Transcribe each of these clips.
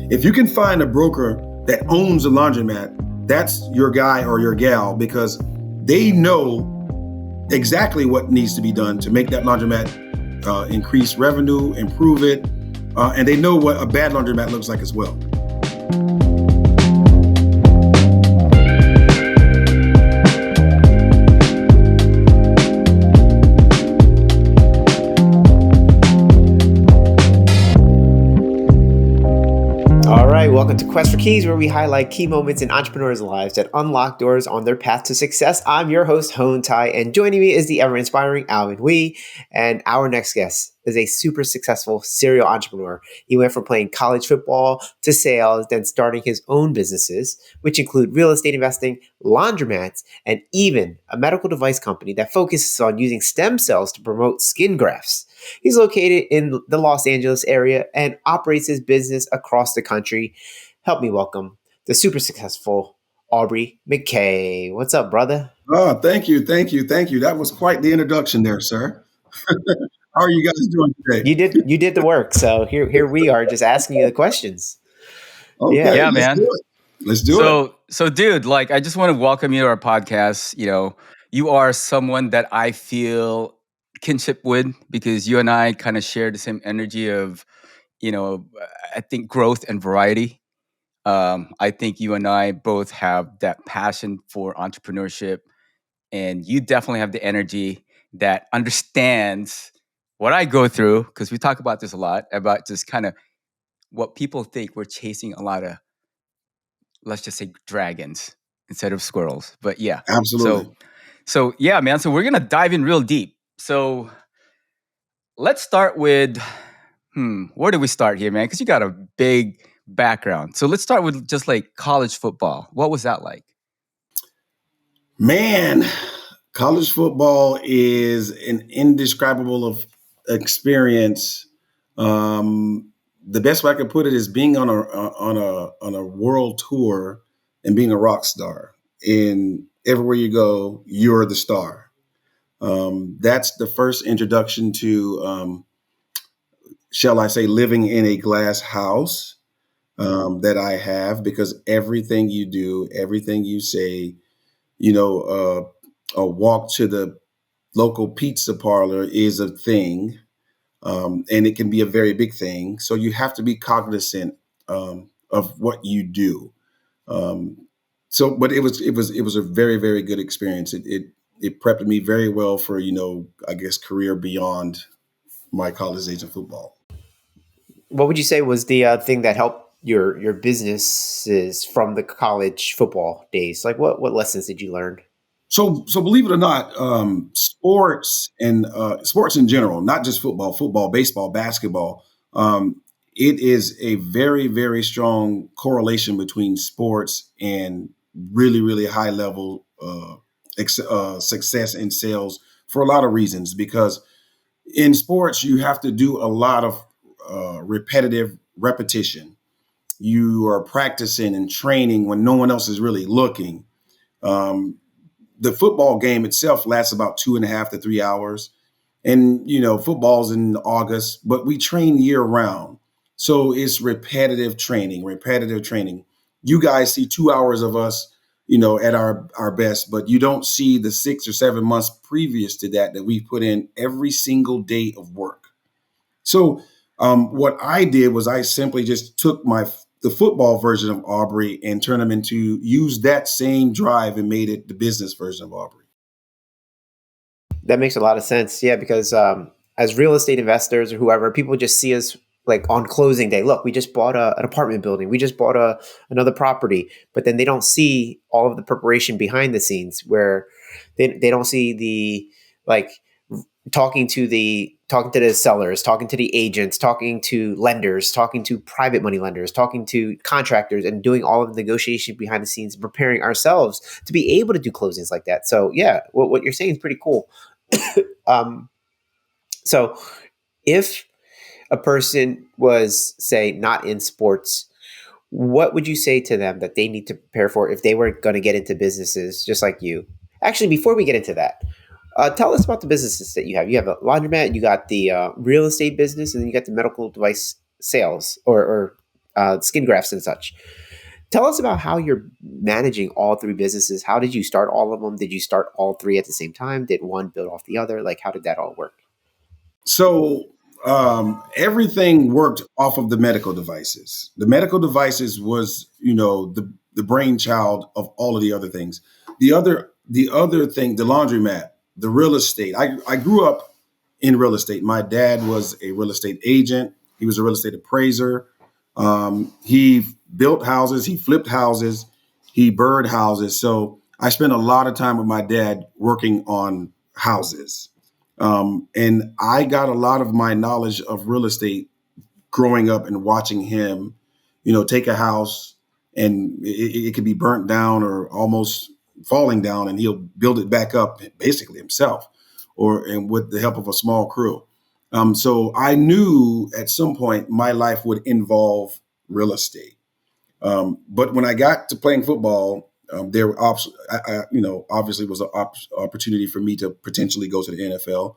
If you can find a broker that owns a laundromat, that's your guy or your gal, because they know exactly what needs to be done to make that laundromat increase revenue, improve it, and they know what a bad laundromat looks like as well. Welcome to Quest for Keys, where we highlight key moments in entrepreneurs' lives that unlock doors on their path to success. I'm your host, Hoan, and joining me is the ever-inspiring Alvin. And our next guest is a super successful serial entrepreneur. He went from playing college football to sales, then starting his own businesses, which include real estate investing, laundromats, and even a medical device company that focuses on using stem cells to promote skin grafts. He's located in the Los Angeles area and operates his business across the country. Help me welcome the super successful Aubrey McKay. What's up, brother? Oh, thank you. That was quite the introduction there, sir. How are you guys doing today? You did the work. So here we are, just asking you the questions. Okay, yeah, man. Let's do it. So, dude, I just want to welcome you to our podcast. You know, you are someone that I feel kinship with because you and I kind of share the same energy of, I think growth and variety. I think you and I both have that passion for entrepreneurship, and you definitely have the energy that understands what I go through, because we talk about this a lot, about just kind of what people think we're chasing a lot of, let's just say, dragons instead of squirrels. But yeah. Absolutely. So yeah, man. So we're going to dive in real deep. So let's start with, where do we start here, man? Because you got a big background. So let's start with just college football. What was that like? Man, college football is an indescribable experience. The best way I could put it is being on a world tour and being a rock star. And everywhere you go, you're the star. That's the first introduction to, shall I say, living in a glass house that I have, because everything you do, everything you say, a walk to the local pizza parlor is a thing, and it can be a very big thing. So you have to be cognizant of what you do. But it was a very, very good experience. It prepped me very well for, I guess, career beyond my college days of football. What would you say was the thing that helped your businesses from the college football days? Like what lessons did you learn? So believe it or not, sports and sports in general, not just football, baseball, basketball, it is a very, very strong correlation between sports and really, really high level success in sales for a lot of reasons. Because in sports, you have to do a lot of repetitive repetition. You are practicing and training when no one else is really looking. The football game itself lasts about 2.5 to 3 hours. And, football's in August, but we train year round. So it's repetitive training. You guys see 2 hours of us, at our best, but you don't see the 6 or 7 months previous to that we put in every single day of work. So what I did was I simply just took the football version of Aubrey and turned them use that same drive and made it the business version of Aubrey. That makes a lot of sense. Yeah, because as real estate investors or whoever, people just see us on closing day. Look, we just bought an apartment building. We just bought another property, but then they don't see all of the preparation behind the scenes, where they don't see the talking to the sellers, talking to the agents, talking to lenders, talking to private money lenders, talking to contractors, and doing all of the negotiation behind the scenes, and preparing ourselves to be able to do closings like that. So yeah, what you're saying is pretty cool. So if a person was, say, not in sports, what would you say to them that they need to prepare for if they were going to get into businesses just like you? Actually, before we get into that, tell us about the businesses that you have. You have a laundromat, you got the real estate business, and then you got the medical device sales or skin grafts and such. Tell us about how you're managing all three businesses. How did you start all of them? Did you start all three at the same time? Did one build off the other? Like, how did that all work? So everything worked off of the medical devices. The medical devices was, the brainchild of all of the other things. The other thing, the laundromat, the real estate. I grew up in real estate. My dad was a real estate agent. He was a real estate appraiser. He built houses. He flipped houses. He bird houses. So I spent a lot of time with my dad working on houses. And I got a lot of my knowledge of real estate growing up and watching him, take a house and it could be burnt down or almost falling down, and he'll build it back up basically himself, and with the help of a small crew. So I knew at some point my life would involve real estate. But when I got to playing football, there were obviously was an opportunity for me to potentially go to the NFL,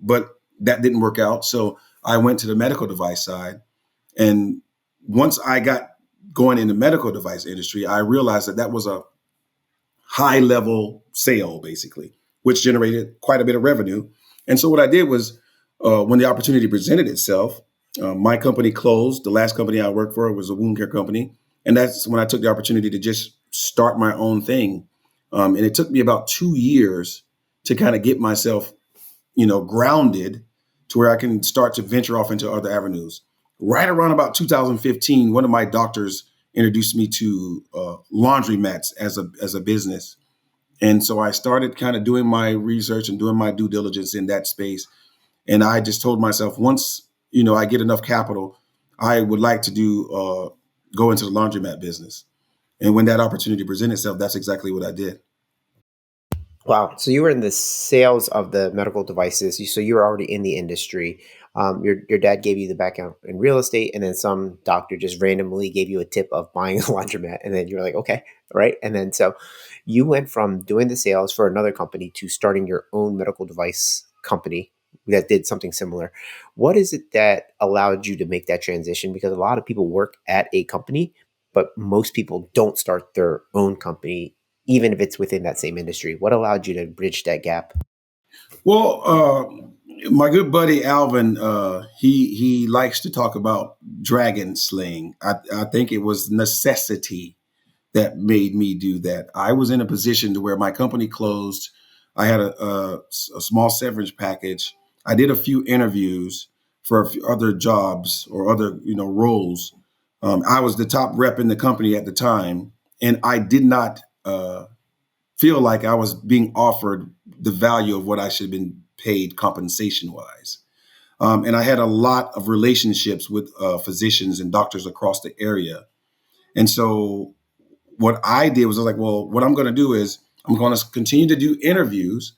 but that didn't work out. So I went to the medical device side, and once I got going in the medical device industry, I realized that that was a high level sale, basically, which generated quite a bit of revenue. And so what I did was, when the opportunity presented itself, my company closed. The last company I worked for was a wound care company. And that's when I took the opportunity to just start my own thing. And it took me about 2 years to kind of get myself, grounded to where I can start to venture off into other avenues. Right around about 2015, one of my doctors introduced me to laundromats as a business. And so I started kind of doing my research and doing my due diligence in that space. And I just told myself, once I get enough capital, I would like to go into the laundromat business. And when that opportunity presented itself, that's exactly what I did. Wow. So you were in the sales of the medical devices. So you were already in the industry. Your dad gave you the background in real estate, and then some doctor just randomly gave you a tip of buying a laundromat, and then you were like, okay, right. And then so you went from doing the sales for another company to starting your own medical device company that did something similar. What is it that allowed you to make that transition? Because a lot of people work at a company, but most people don't start their own company even if it's within that same industry. What allowed you to bridge that gap? Well, my good buddy Alvin, he likes to talk about dragon slaying. I think it was necessity that made me do that. I was in a position to where my company closed. I had a small severance package. I did a few interviews for a few other jobs or other roles. I was the top rep in the company at the time, and I did not feel like I was being offered the value of what I should have been paid compensation wise. And I had a lot of relationships with physicians and doctors across the area. And so what I did was I was like, well, what I'm going to do is I'm going to continue to do interviews,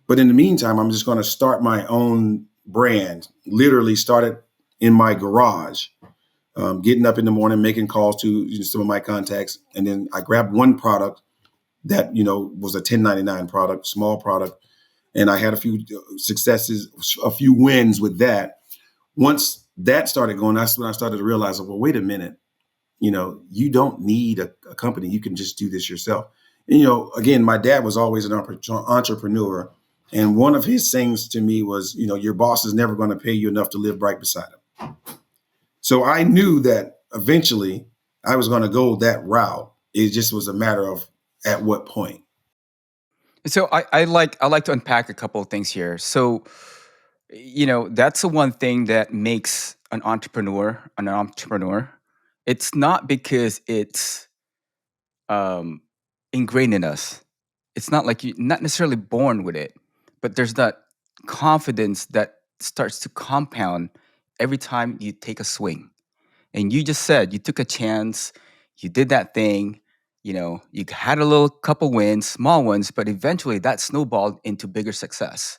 but in the meantime, I'm just going to start my own brand. Literally started in my garage, getting up in the morning, making calls to some of my contacts, and then I grabbed one product that was a 1099 product, small product, and I had a few successes, a few wins with that. Once that started going, that's when I started to realize, well, wait a minute, you don't need a company. You can just do this yourself. And, again, my dad was always an entrepreneur. And one of his things to me was, your boss is never going to pay you enough to live right beside him. So I knew that eventually I was going to go that route. It just was a matter of at what point. So I like to unpack a couple of things here. So that's the one thing that makes an entrepreneur. It's not because it's um, ingrained in us. It's not like you're not necessarily born with it, but there's that confidence that starts to compound every time you take a swing. And you just said you took a chance, you did that thing, you had a little couple wins, small ones, but eventually that snowballed into bigger success.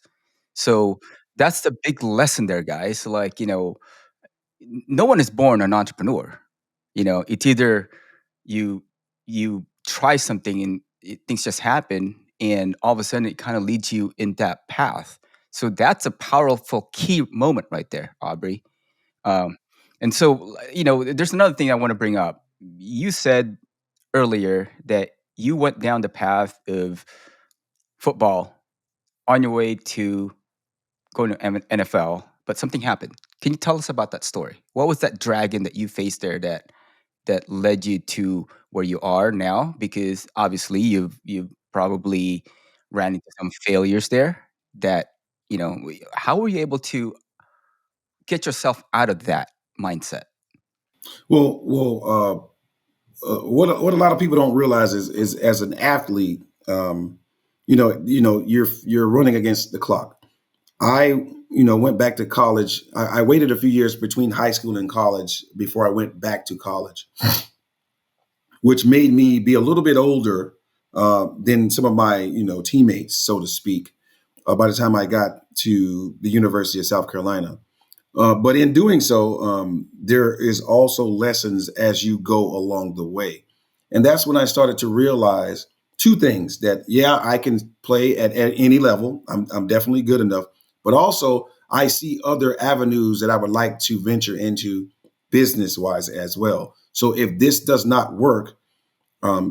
So that's the big lesson there, guys. Like, no one is born an entrepreneur. It's either you you try something and things just happen, and all of a sudden it kind of leads you in that path. So that's a powerful key moment right there, Aubrey. Um, And so, there's another thing I want to bring up. You said earlier that you went down the path of football on your way to going to NFL, but something happened. Can you tell us about that story? What was that dragon that you faced there that led you to where you are now? Because obviously you've probably ran into some failures there. That how were you able to get yourself out of that mindset? What a lot of people don't realize is as an athlete, you're running against the clock. I went back to college. I waited a few years between high school and college before I went back to college, which made me be a little bit older than some of my teammates, so to speak. By the time I got to the University of South Carolina. But in doing so, there is also lessons as you go along the way. And that's when I started to realize two things: that, yeah, I can play at any level. I'm definitely good enough. But also, I see other avenues that I would like to venture into business wise as well. So if this does not work,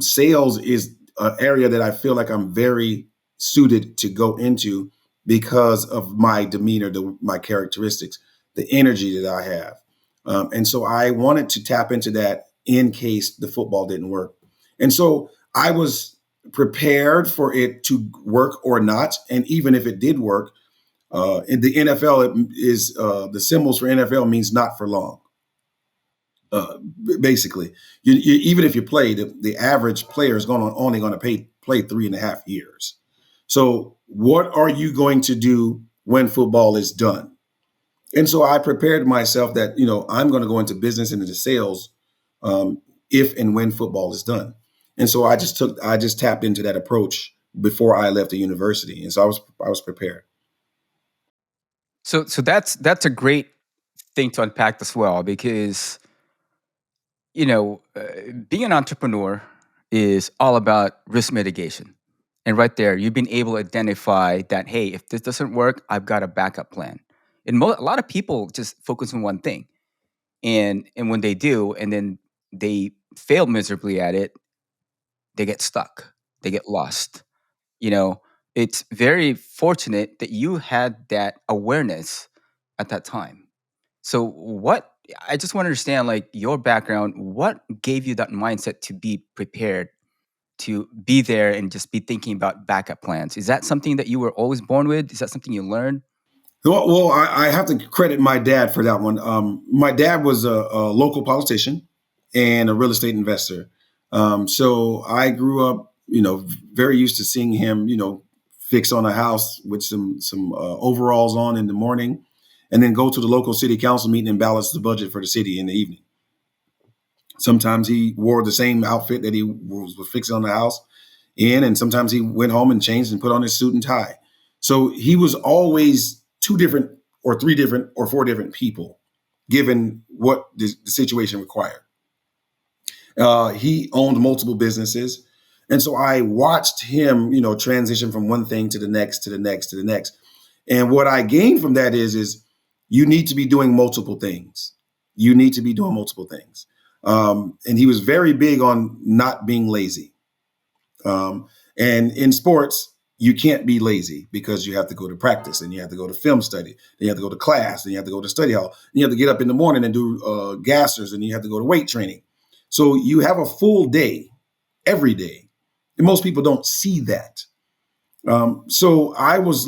sales is an area that I feel like I'm very suited to go into because of my demeanor, my characteristics, the energy that I have. And so I wanted to tap into that in case the football didn't work. And so I was prepared for it to work or not. And even if it did work, in the NFL, it is the symbols for NFL means not for long. Uh, Basically, even if you play, the average player is only going to play 3.5 years. So, what are you going to do when football is done? And so, I prepared myself that I'm going to go into business and into sales um, if and when football is done. And so, I just tapped into that approach before I left the university, and so I was prepared. So that's a great thing to unpack as well, because being an entrepreneur is all about risk mitigation. And right there, you've been able to identify that, hey, if this doesn't work, I've got a backup plan. And a lot of people just focus on one thing, and when they do, and then they fail miserably at it, they get stuck, they get lost. You know, it's very fortunate that you had that awareness at that time. So what I just want to understand, like, your background, what gave you that mindset to be prepared to be there and just be thinking about backup plans? Is that something that you were always born with? Is that something you learned? I have to credit my dad for that one. My dad was a local politician and a real estate investor. So I grew up, very used to seeing him, fix on a house with some overalls on in the morning, and then go to the local city council meeting and balance the budget for the city in the evening. Sometimes he wore the same outfit that he was fixing on the house in, and sometimes he went home and changed and put on his suit and tie. So he was always two different or three different or four different people, given what the situation required. He owned multiple businesses. And so I watched him, transition from one thing to the next, to the next, to the next. And what I gained from that is you need to be doing multiple things. You need to be doing multiple things. And he was very big on not being lazy. And in sports, you can't be lazy because you have to go to practice and you have to go to film study. Then you have to go to class. Then you have to go to study hall. And you have to get up in the morning and do gassers, and you have to go to weight training. So you have a full day every day. And most people don't see that. So I was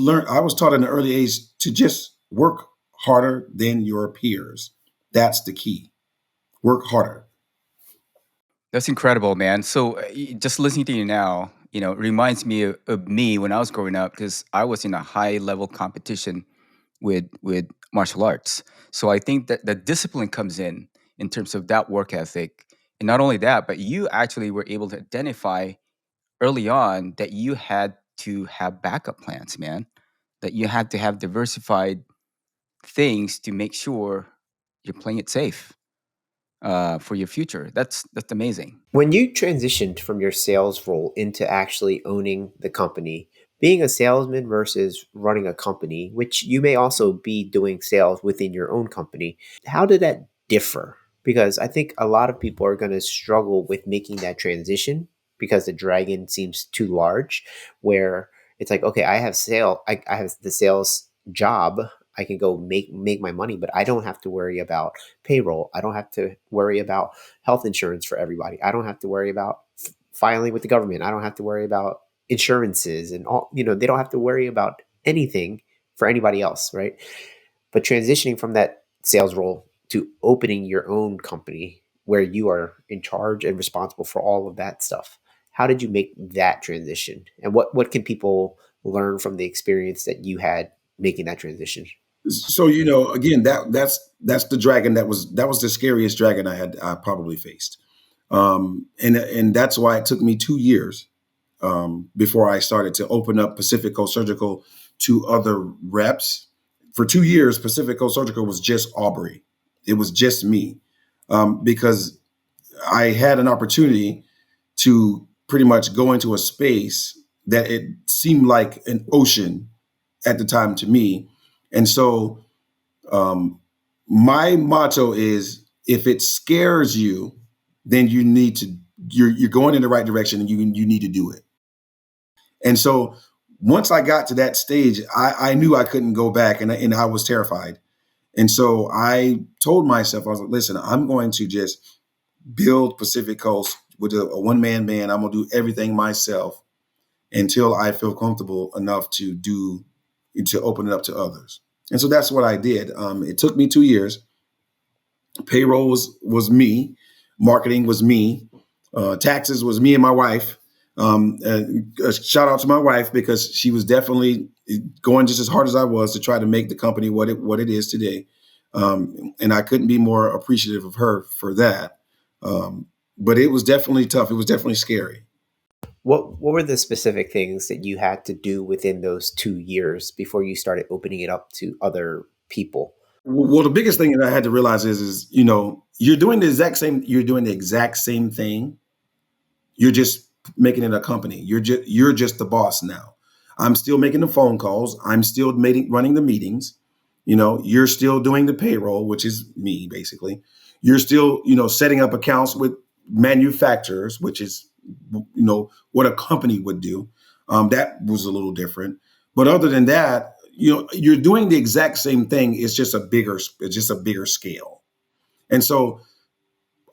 taught at an early age to just work harder than your peers. That's the key. Work harder. That's incredible, man. So just listening to you now, it reminds me of me when I was growing up, because I was in a high level competition with martial arts. So I think that the discipline comes in terms of that work ethic. And not only that, but you actually were able to identify early on that you had to have backup plans, man. That you had to have diversified things to make sure you're playing it safe for your future. That's amazing. When you transitioned from your sales role into actually owning the company, being a salesman versus running a company, which you may also be doing sales within your own company, how did that differ? Because I think a lot of people are going to struggle with making that transition because the dragon seems too large, where it's like, okay, I have the sales job. I can go make my money, but I don't have to worry about payroll. I don't have to worry about health insurance for everybody. I don't have to worry about filing with the government. I don't have to worry about insurances and all, they don't have to worry about anything for anybody else, right? But transitioning from that sales role to opening your own company where you are in charge and responsible for all of that stuff, how did you make that transition? And what can people learn from the experience that you had making that transition? So again, that's the dragon that was the scariest dragon I probably faced, and that's why it took me 2 years before I started to open up Pacific Coast Surgical to other reps. For 2 years, Pacific Coast Surgical was just Aubrey. It was just me, because I had an opportunity to pretty much go into a space that it seemed like an ocean at the time to me. And so um, my motto is, if it scares you, then you're going in the right direction, and you need to do it. And so once I got to that stage, I knew I couldn't go back, and I was terrified. And so I told myself, I was like, listen, I'm going to just build Pacific Coast with a one-man band. I'm going to do everything myself until I feel comfortable enough to open it up to others. And so that's what I did. It took me 2 years. Payroll was me. Marketing was me. Taxes was me and my wife. A shout out to my wife, because she was definitely going just as hard as I was to try to make the company what it is today. And I couldn't be more appreciative of her for that. But it was definitely tough. It was definitely scary. What were the specific things that you had to do within those 2 years before you started opening it up to other people? Well, the biggest thing that I had to realize is you're doing the exact same thing. You're just making it a company. You're just the boss now. I'm still making the phone calls. I'm still running the meetings. You're still doing the payroll, which is me basically. You're still, setting up accounts with manufacturers, which is, what a company would do. That was a little different. But other than that, you're doing the exact same thing. It's just a bigger scale. And so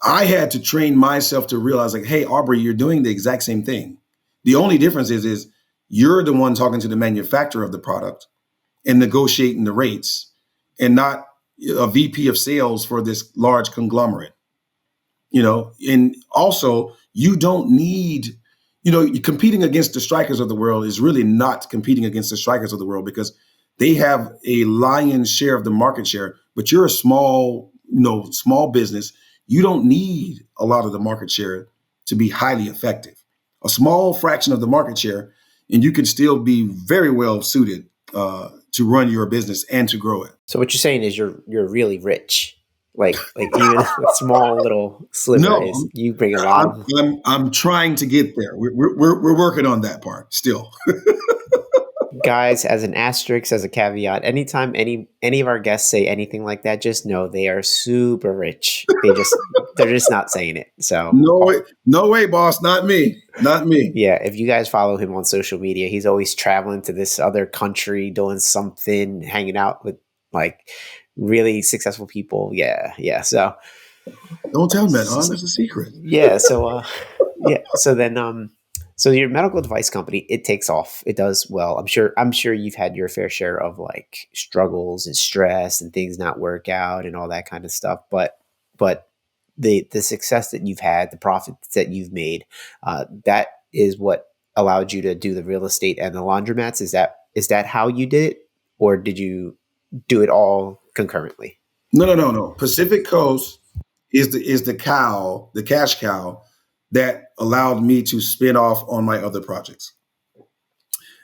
I had to train myself to realize, like, hey, Aubrey, you're doing the exact same thing. The only difference is you're the one talking to the manufacturer of the product and negotiating the rates, and not a VP of sales for this large conglomerate. And also, you don't need, competing against the strikers of the world is really not competing against the strikers of the world, because they have a lion's share of the market share, but you're a small business. You don't need a lot of the market share to be highly effective. A small fraction of the market share, and you can still be very well suited to run your business and to grow it. So what you're saying is you're really rich. Like even a small little sliver No, is you bring a lot of I'm trying to get there. We're working on that part still. guys, as an asterisk, as a caveat. Anytime any of our guests say anything like that, just know they are super rich. They're just not saying it. So No way, boss. Not me. Not me. yeah, if you guys follow him on social media, he's always traveling to this other country, doing something, hanging out with like really successful people. Yeah. So Don't tell me, man. It's a secret. yeah, so then so your medical device company, it takes off. It does well. I'm sure you've had your fair share of like struggles and stress and things not work out and all that kind of stuff. But the success that you've had, the profits that you've made, that is what allowed you to do the real estate and the laundromats. Is that how you did it, or did you do it all concurrently? No. Pacific Coast is the cash cow that allowed me to spin off on my other projects.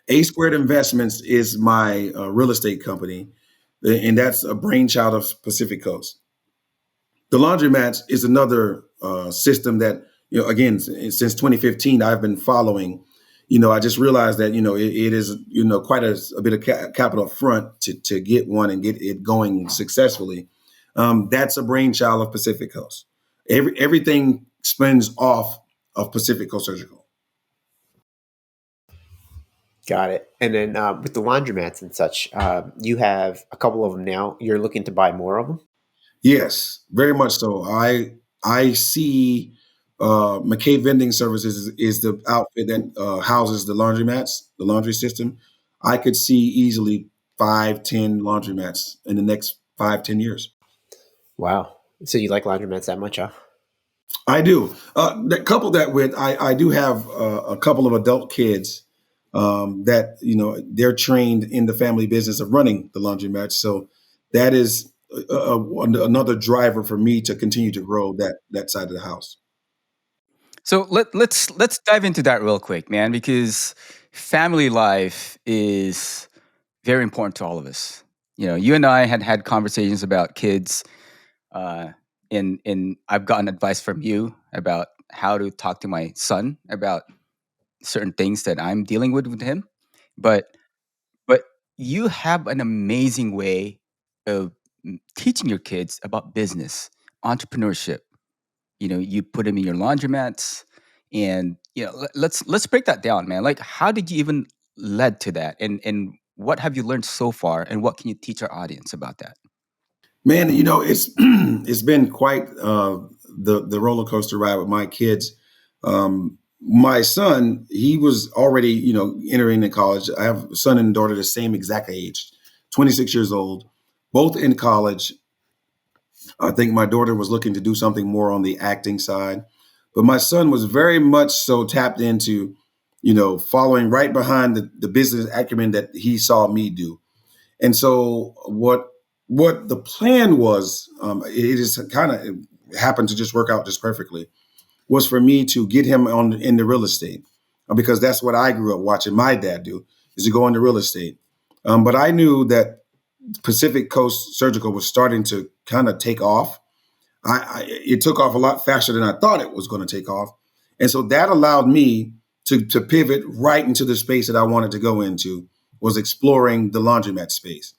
A Squared Investments is my real estate company, and that's a brainchild of Pacific Coast. The laundromats is another system that, again, since 2015, I've been following. I just realized that, it is, quite a bit of capital up front to get one and get it going successfully. That's a brainchild of Pacific Coast. Everything spins off of Pacific Coast Surgical. Got it. And then with the laundromats and such, you have a couple of them now. You're looking to buy more of them. Yes, very much so. I see McKay Vending Services is the outfit that houses the laundromats, the laundry system. I could see easily 5, 10 laundromats in the next 5, 10 years. Wow. So you like laundromats that much, huh? I do. Couple that with I do have a couple of adult kids that they're trained in the family business of running the laundromat. So that is another driver for me to continue to grow that side of the house. So let's dive into that real quick, man, because family life is very important to all of us. You and I had conversations about kids, uh, and I've gotten advice from you about how to talk to my son about certain things that I'm dealing with him. But but you have an amazing way of teaching your kids about business, entrepreneurship. You put them in your laundromats, and let's break that down, man. Like, how did you even led to that, and what have you learned so far, and what can you teach our audience about that? Man, it's it's been quite the roller coaster ride with my kids. My son, he was already entering in college. I have a son and daughter the same exact age, 26 years old, both in college. I think my daughter was looking to do something more on the acting side, but my son was very much so tapped into, following right behind the business acumen that he saw me do. And so what the plan was, it just kind of happened to just work out just perfectly, was for me to get him on into real estate, because that's what I grew up watching my dad do, is to go into real estate. But I knew that Pacific Coast Surgical was starting to kind of take off. It took off a lot faster than I thought it was going to take off, and so that allowed me to pivot right into the space that I wanted to go into, was exploring the laundromat space.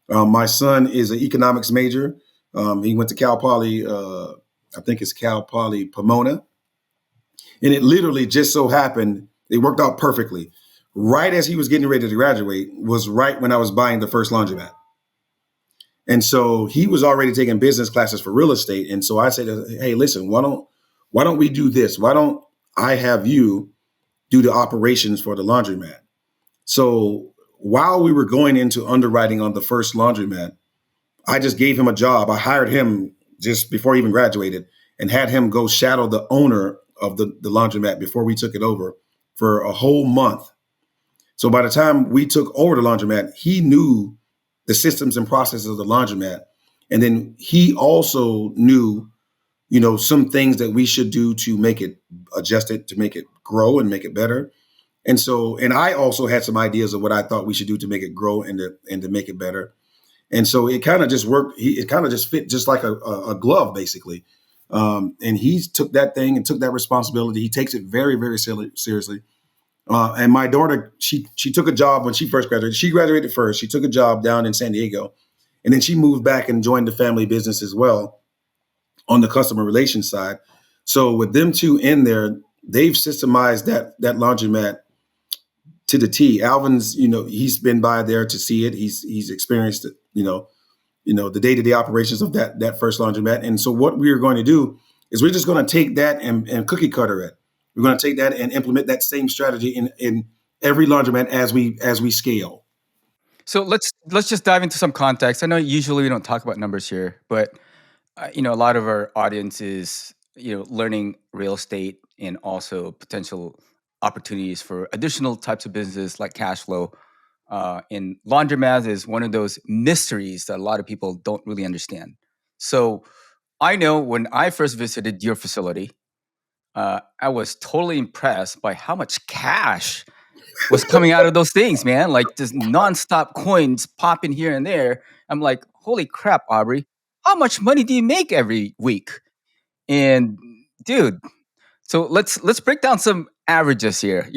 My son is an economics major. He went to Cal Poly, I think it's Cal Poly Pomona, and it literally just so happened it worked out perfectly. Right as he was getting ready to graduate was right when I was buying the first laundromat. And so he was already taking business classes for real estate. And so I said, "Hey, listen, why don't we do this? Why don't I have you do the operations for the laundromat?" So while we were going into underwriting on the first laundromat, I just gave him a job. I hired him just before he even graduated and had him go shadow the owner of the laundromat before we took it over for a whole month. So by the time we took over the laundromat, he knew the systems and processes of the laundromat. And then he also knew, some things that we should do to make it adjust it, to make it grow and make it better. And so, and I also had some ideas of what I thought we should do to make it grow and to make it better. And so it kind of just worked. It kind of just fit just like a glove, basically. And he took that thing and took that responsibility. He takes it very, very seriously. And my daughter, she took a job when she first graduated. She graduated first. She took a job down in San Diego, and then she moved back and joined the family business as well on the customer relations side. So with them two in there, they've systemized that laundromat to the T. Alvin's, he's been by there to see it. He's experienced it, the day-to-day operations of that first laundromat. And so what we're going to do is we're just going to take that and cookie cutter it. We're going to take that and implement that same strategy in every laundromat as we scale. So let's just dive into some context. I know usually we don't talk about numbers here, but a lot of our audience is learning real estate and also potential opportunities for additional types of business like cash flow. And laundromat is one of those mysteries that a lot of people don't really understand. So I know when I first visited your facility, I was totally impressed by how much cash was coming out of those things, man. Like just nonstop coins popping here and there. I'm like, holy crap, Aubrey, how much money do you make every week? And dude, So let's break down some averages here.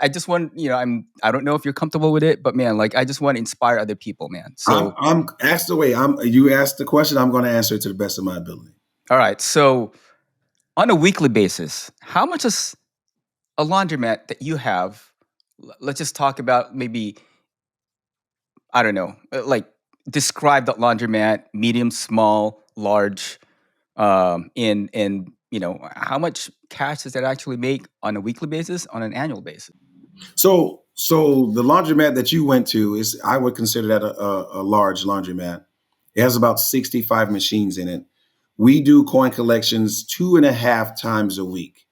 I just want, I don't know if you're comfortable with it, but man, like I just want to inspire other people, man. So I'm asked away. You asked the question. I'm going to answer it to the best of my ability. all right. So on a weekly basis, how much is a laundromat that you have? Let's just talk about maybe, I don't know, like describe that laundromat, medium, small, large, in how much cash does that actually make on a weekly basis, on an annual basis? So the laundromat that you went to is, I would consider that a large laundromat. It has about 65 machines in it. We do coin collections 2.5 times a week.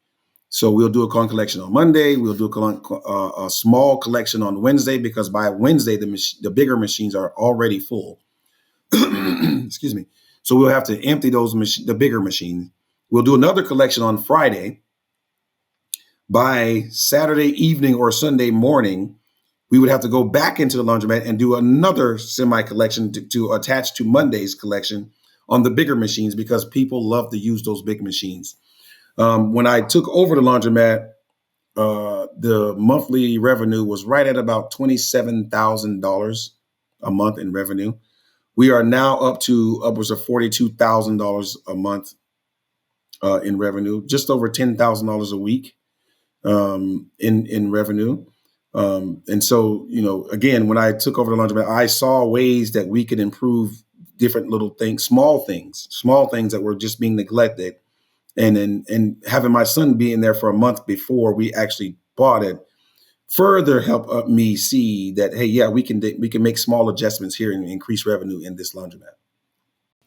So we'll do a coin collection on Monday. We'll do a small collection on Wednesday, because by Wednesday the bigger machines are already full. Excuse me. So we'll have to empty the bigger machines. We'll do another collection on Friday. By Saturday evening or Sunday morning, we would have to go back into the laundromat and do another semi collection to attach to Monday's collection on the bigger machines, because people love to use those big machines. When I took over the laundromat, the monthly revenue was right at about $27,000 a month in revenue. We are now up to upwards of $42,000 a month in revenue, just over $10,000 a week in revenue. And so, again, when I took over the laundromat, I saw ways that we could improve different little things, small things that were just being neglected. And having my son be in there for a month before we actually bought it further helped me see that, hey, yeah, we can make small adjustments here and increase revenue in this laundromat.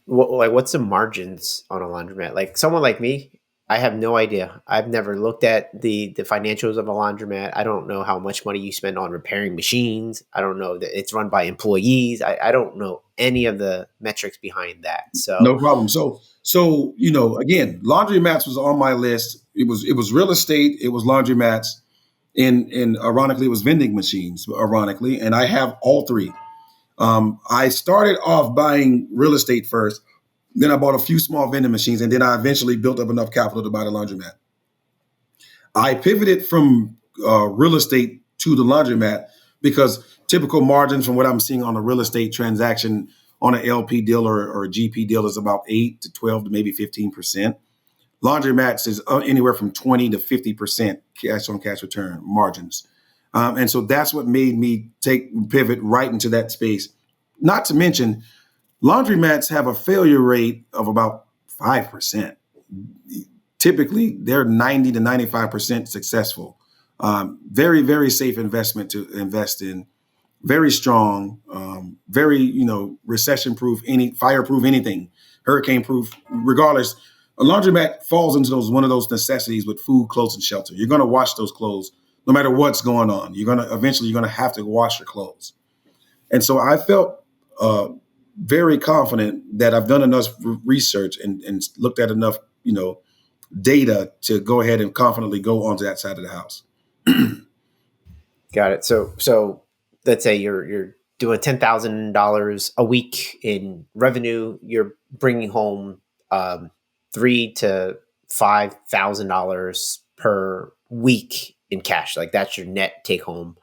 What's the margins on a laundromat? Like someone like me, I have no idea. I've never looked at the financials of a laundromat. I don't know how much money you spend on repairing machines. I don't know that it's run by employees. I don't know any of the metrics behind that. So No problem. So again, laundromats was on my list. It was real estate. It was laundromats, and ironically, it was vending machines. Ironically, and I have all three. I started off buying real estate first. Then I bought a few small vending machines, and then I eventually built up enough capital to buy the laundromat. I pivoted from real estate to the laundromat because typical margins from what I'm seeing on a real estate transaction on an LP deal or a GP deal is about 8 to 12 to maybe 15%. Laundromats is anywhere from 20 to 50% cash on cash return margins. And so that's what made me pivot right into that space. Not to mention, laundromats have a failure rate of about 5%. Typically, they're 90 to 95% successful. Very, very safe investment to invest in. Very strong, very, recession proof, fireproof, anything, hurricane proof, regardless. A laundromat falls into one of those necessities with food, clothes, and shelter. You're going to wash those clothes no matter what's going on. Eventually you're going to have to wash your clothes. And so I felt very confident that I've done enough research and looked at enough, data to go ahead and confidently go onto that side of the house. got it. So let's say you're doing $10,000 a week in revenue. You're bringing home $3,000 to $5,000 per week in cash. Like that's your net take home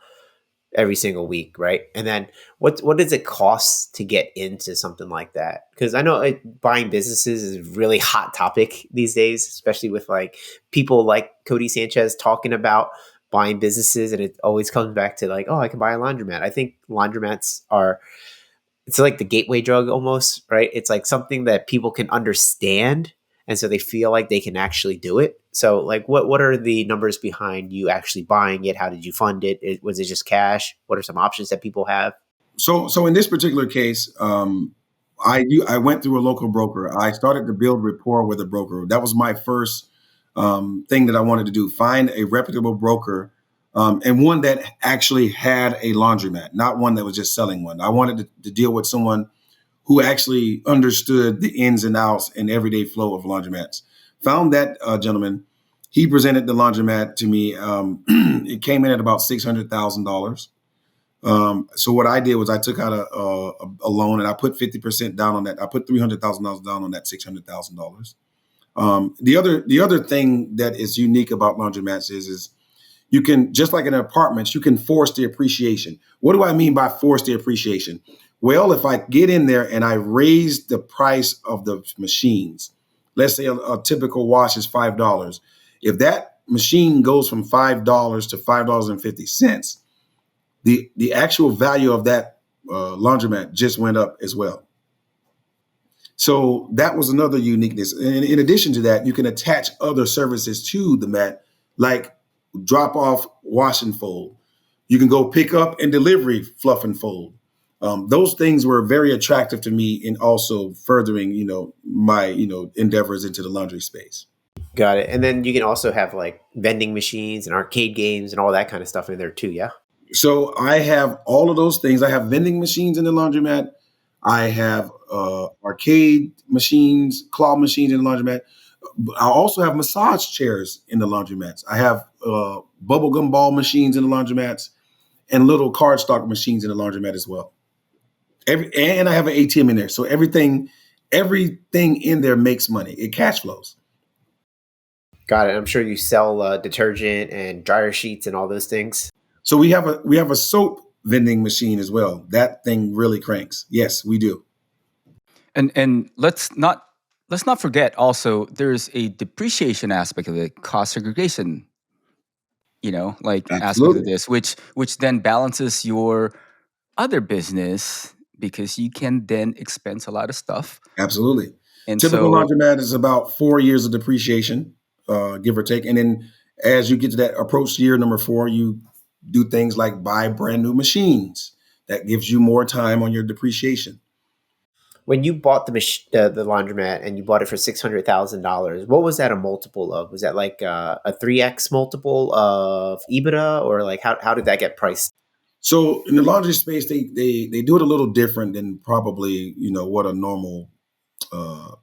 every single week, right? And then what does it cost to get into something like that? Because I know buying businesses is a really hot topic these days, especially with like people like Cody Sanchez talking about buying businesses, and it always comes back to like, oh, I can buy a laundromat. I think laundromats it's like the gateway drug almost, right? It's like something that people can understand, and so they feel like they can actually do it. So like what are the numbers behind you actually buying it? How did you fund it? Was it just cash? What are some options that people have? So in this particular case, I went through a local broker. I started to build rapport with a broker. That was my first thing that I wanted to do: find a reputable broker, and one that actually had a laundromat, not one that was just selling one. I wanted to deal with someone who actually understood the ins and outs and everyday flow of laundromats. Found that gentleman. He presented the laundromat to me. It came in at about $600,000. So what I did was I took out a loan and I put 50% down on that. I put $300,000 down on that $600,000. The other thing that is unique about laundromats is you can, just like in apartments, you can force the appreciation. What do I mean by force the appreciation? Well, if I get in there and I raise the price of the machines, let's say a typical wash is $5. If that machine goes from $5 to $5.50, the actual value of that laundromat just went up as well. So that was another uniqueness. And in addition to that, you can attach other services to the mat, like drop off, wash and fold. You can go pick up and delivery, fluff and fold. Those things were very attractive to me in also furthering, my, endeavors into the laundry space. Got it. And then you can also have like vending machines and arcade games and all that kind of stuff in there too. Yeah. So I have all of those things. I have vending machines in the laundromat. I have arcade machines, claw machines in the laundromat. I also have massage chairs in the laundromats. I have bubblegum ball machines in the laundromats and little cardstock machines in the laundromat as well. And I have an ATM in there. So everything in there makes money. It cash flows. Got it. I'm sure you sell detergent and dryer sheets and all those things. So we have a soap vending machine as well. That thing really cranks. Yes, we do. And let's not forget also there's a depreciation aspect of it, cost segregation, like aspect of Absolutely. this, which then balances your other business because you can then expense a lot of stuff. Absolutely. And Typical so laundromat is about 4 years of depreciation, give or take. And then as you get to that approach year number 4, you do things like buy brand new machines. That gives you more time on your depreciation. When you bought the laundromat and you bought it for $600,000, what was that a multiple of? Was that like a 3x multiple of EBITDA, or like how did that get priced? So in the laundry space, they do it a little different than probably what a normal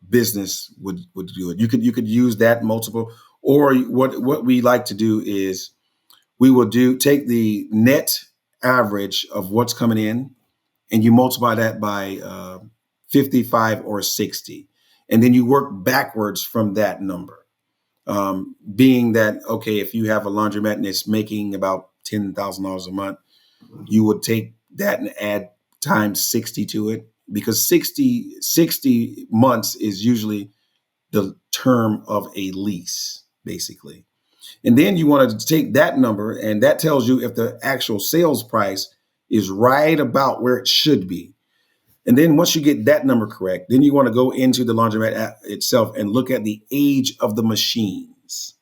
business would do it. You could use that multiple, or what we like to do is we will take the net average of what's coming in, and you multiply that by 55 or 60, and then you work backwards from that number. Being that, okay, if you have a laundromat and it's making about $10,000 a month, you would take that and add times 60 to it, because 60 months is usually the term of a lease, basically. And then you want to take that number, and that tells you if the actual sales price is right about where it should be. And then once you get that number correct, then you want to go into the laundromat itself and look at the age of the machines.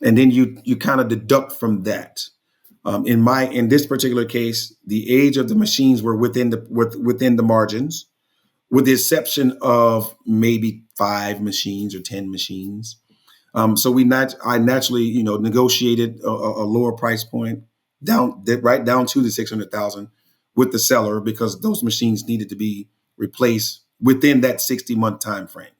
And then you kind of deduct from that. In this particular case, the age of the machines were within the margins, with the exception of maybe 5 machines or 10 machines. So I naturally, negotiated a lower price point right down to the 600,000 with the seller, because those machines needed to be replaced within that 60-month time frame.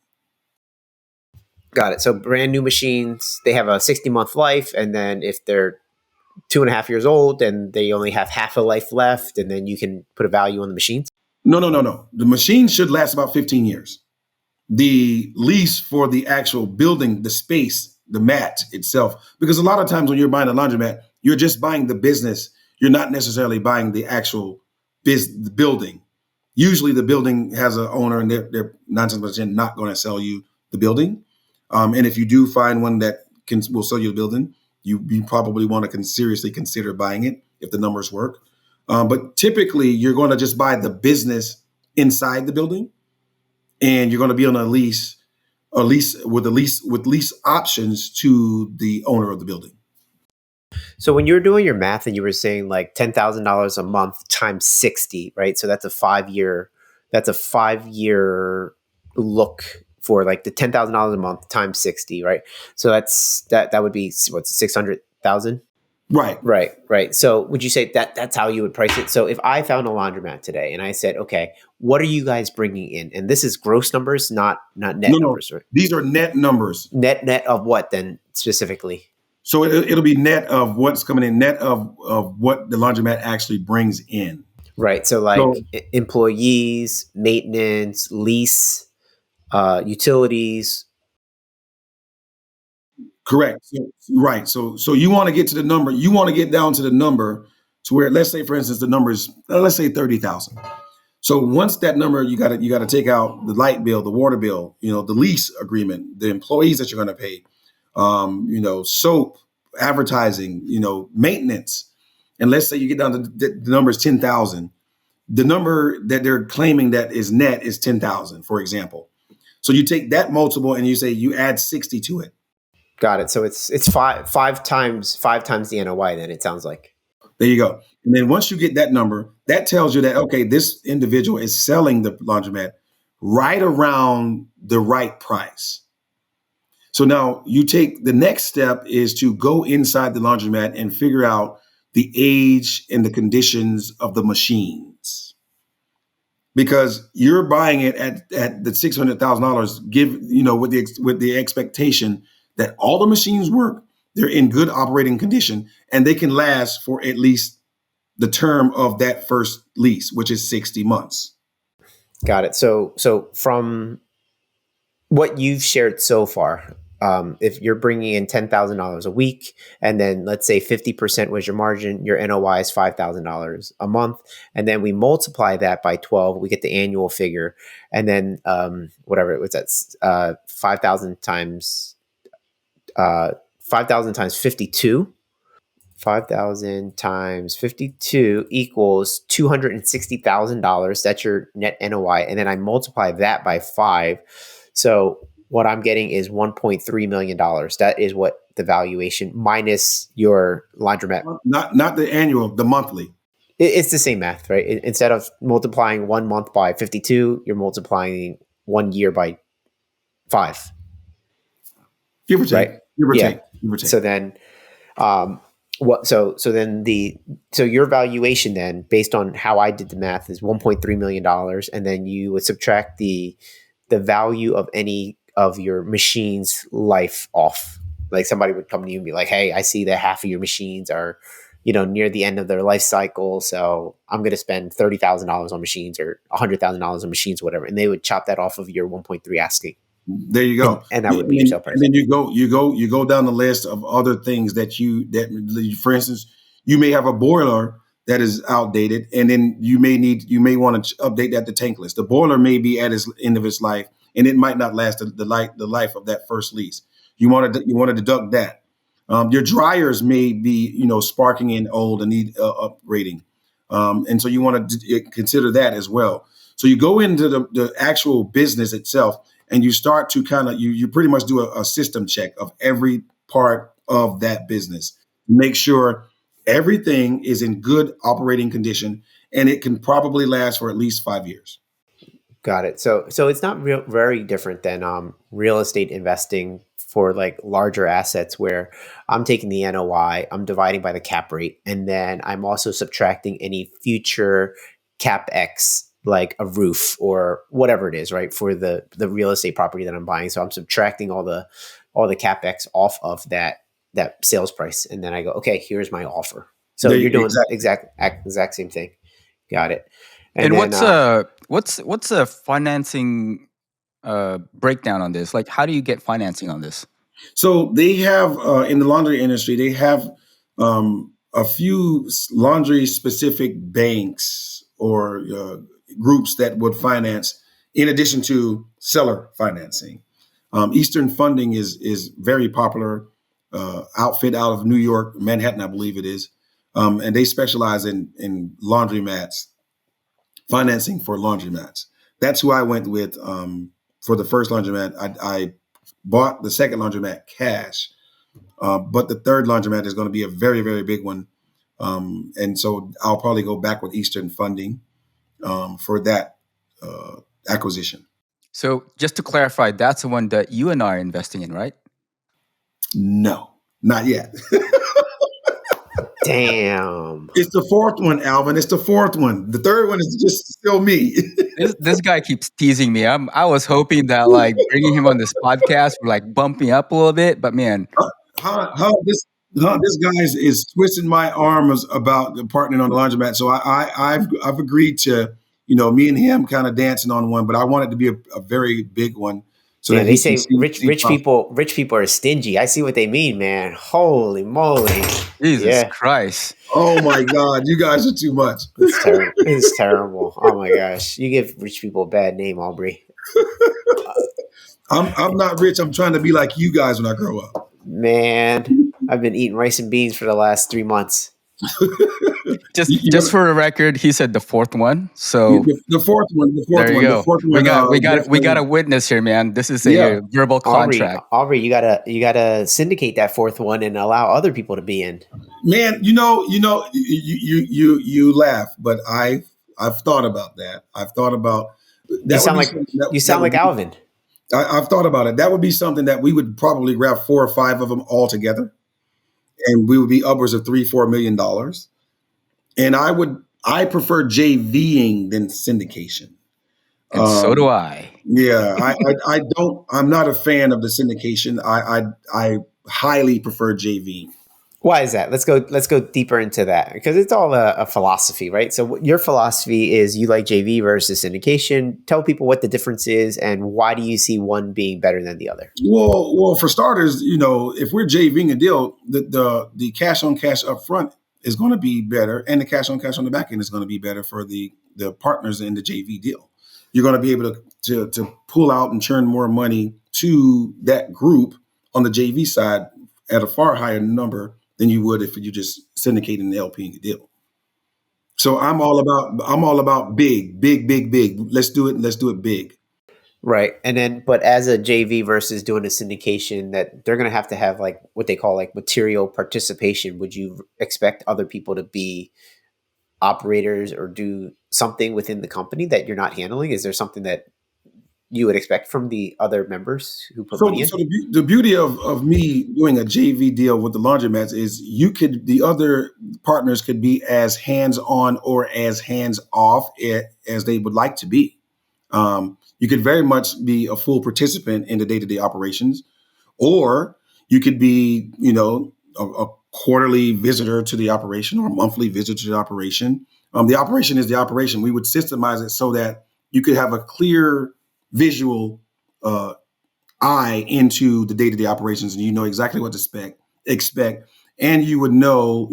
Got it. So brand new machines, they have a 60-month life, and then if they're 2.5 years old, then they only have half a life left, and then you can put a value on the machines. No. The machine should last about 15 years. The lease for the actual building, the space, the mat itself, because a lot of times when you're buying a laundromat, you're just buying the business. You're not necessarily buying the actual the building. Usually the building has an owner, and they're 9 times out of 10 not going to sell you the building. And if you do find one that will sell you the building, you probably want to seriously consider buying it if the numbers work. But typically, you're going to just buy the business inside the building, and you're going to be on a lease with lease options to the owner of the building. So when you were doing your math and you were saying like $10,000 a month times 60, right? So that's a 5-year. That's a 5-year look for like the $10,000 a month times 60, right? So that would be what's 600,000. Right. So would you say that's how you would price it? So if I found a laundromat today and I said, okay, what are you guys bringing in? And this is gross numbers, not net numbers, right? These are net numbers. Net of what then specifically? So it'll be net of what's coming in, net of what the laundromat actually brings in. Right. So employees, maintenance, lease, utilities. Correct. Right. So you want to get to the number. You want to get down to the number to where, let's say, for instance, the number is let's say 30,000. So once that number, you got to take out the light bill, the water bill, the lease agreement, the employees that you're going to pay, soap, advertising, maintenance, and let's say you get down to the number is 10,000. The number that they're claiming that is net is 10,000, for example. So you take that multiple and you say you add 60 to it. Got it. So it's five times the NOI. Then it sounds like. There you go. And then once you get that number, that tells you that, okay, this individual is selling the laundromat right around the right price. So now you take the next step is to go inside the laundromat and figure out the age and the conditions of the machines. Because you're buying it at the $600,000, with the expectation that all the machines work, they're in good operating condition, and they can last for at least the term of that first lease, which is 60 months. Got it. So from what you've shared so far, if you're bringing in $10,000 a week, and then let's say 50% was your margin, your NOI is $5,000 a month, and then we multiply that by 12, we get the annual figure, and then whatever it was, that's 5,000 times 52. 5,000 times 52 equals $260,000. That's your net NOI. And then I multiply that by 5. So what I'm getting is $1.3 million. That is what the valuation minus your laundromat. Not the annual, the monthly. It's the same math, right? Instead of multiplying 1 month by 52, you're multiplying 1 year by 5. Give or take. Right? Give or Yeah. take. Give or take. So then, so your valuation then, based on how I did the math, is $1.3 million, and then you would subtract the value of any of your machine's life off. Like somebody would come to you and be like, "Hey, I see that half of your machines are, near the end of their life cycle, so I'm going to spend $30,000 on machines or $100,000 on machines, whatever," and they would chop that off of your 1.3 asking. There you go. And that would be your sale price. And then you go down the list of other things that for instance, you may have a boiler that is outdated, and then you may want to update that to tankless. The boiler may be at its end of its life, and it might not last the life of that first lease. You want to deduct that. Your dryers may be sparking and old and need upgrading, and so you want to consider that as well. So you go into the actual business itself, and you start to kind of, you pretty much do a system check of every part of that business. Make sure everything is in good operating condition, and it can probably last for at least 5 years. Got it. So it's not very different than real estate investing for like larger assets, where I'm taking the NOI, I'm dividing by the cap rate, and then I'm also subtracting any future CapEx, like a roof or whatever it is, right, for the real estate property that I'm buying. So I'm subtracting all the CapEx off of that sales price, and then I go, okay, here's my offer. So you're doing exact same thing. Got it. And what's a financing breakdown on this? Like, how do you get financing on this? So they have in the laundry industry, they have a few laundry specific banks or groups that would finance in addition to seller financing. Eastern Funding is very popular outfit out of New York, Manhattan, I believe it is. And they specialize in laundromats, financing for laundromats. That's who I went with for the first laundromat. I bought the second laundromat cash, but the third laundromat is going to be a very, very big one. And so I'll probably go back with Eastern Funding for that acquisition. So just to clarify, that's the one that you and I are investing in, right? No, not yet. Damn. It's the fourth one, Alvin. It's the fourth one. The third one is just still me. This guy keeps teasing me. I was hoping that like bringing him on this podcast would like bump me up a little bit, but man, this guy is twisting my arms about partnering on the laundromat. So I've agreed to me and him kind of dancing on one, but I want it to be a very big one so Yeah, that they he can say see profit. rich people are stingy. I see what they mean, man. Holy moly. Jesus Yeah, Christ. Oh my God, you guys are too much. it's terrible. It's terrible. Oh my gosh. You give rich people a bad name, Aubrey. I'm not rich. I'm trying to be like you guys when I grow up. Man, I've been eating rice and beans for the last 3 months. You're Just gonna for the record, he said the fourth one. So the fourth one, the fourth there you one, the go. fourth one. We got Definitely, a witness here, man. This is yeah. a verbal contract. Aubrey, you gotta syndicate that fourth one and allow other people to be in. Man, you laugh, but I've thought about that. I've thought about You that would sound be like something you that sound would like be. Alvin. I've thought about it. That would be something that we would probably grab 4 or 5 of them all together, and we would be upwards of $3-4 million. And I prefer JVing than syndication. And so do Um, I. yeah, I don't. I'm not a fan of the syndication. I highly prefer JV. Why is that? Let's go deeper into that because it's all a philosophy, right? So your philosophy is you like JV versus syndication. Tell people what the difference is and why do you see one being better than the other? Well, for starters, if we're JVing a deal, the cash on cash up front is going to be better, and the cash on cash on the back end is going to be better for the partners in the JV deal. You're going to be able to pull out and churn more money to that group on the JV side at a far higher number than you would if you just syndicating the LP in the deal. So I'm all about big, big, big, big. Let's do it. Let's do it big. Right. And then, but as a JV versus doing a syndication, that they're going to have like what they call like material participation. Would you expect other people to be operators or do something within the company that you're not handling? Is there something that you would expect from the other members who put money So, in? the beauty of me doing a JV deal with the laundromats is the other partners could be as hands on or as hands off as they would like to be. You could very much be a full participant in the day to day operations, or you could be, a quarterly visitor to the operation or a monthly visitor to the operation. The operation is the operation. We would systemize it so that you could have a clear visual uh, eye into the day to day operations, and you know exactly what to expect, and you would know,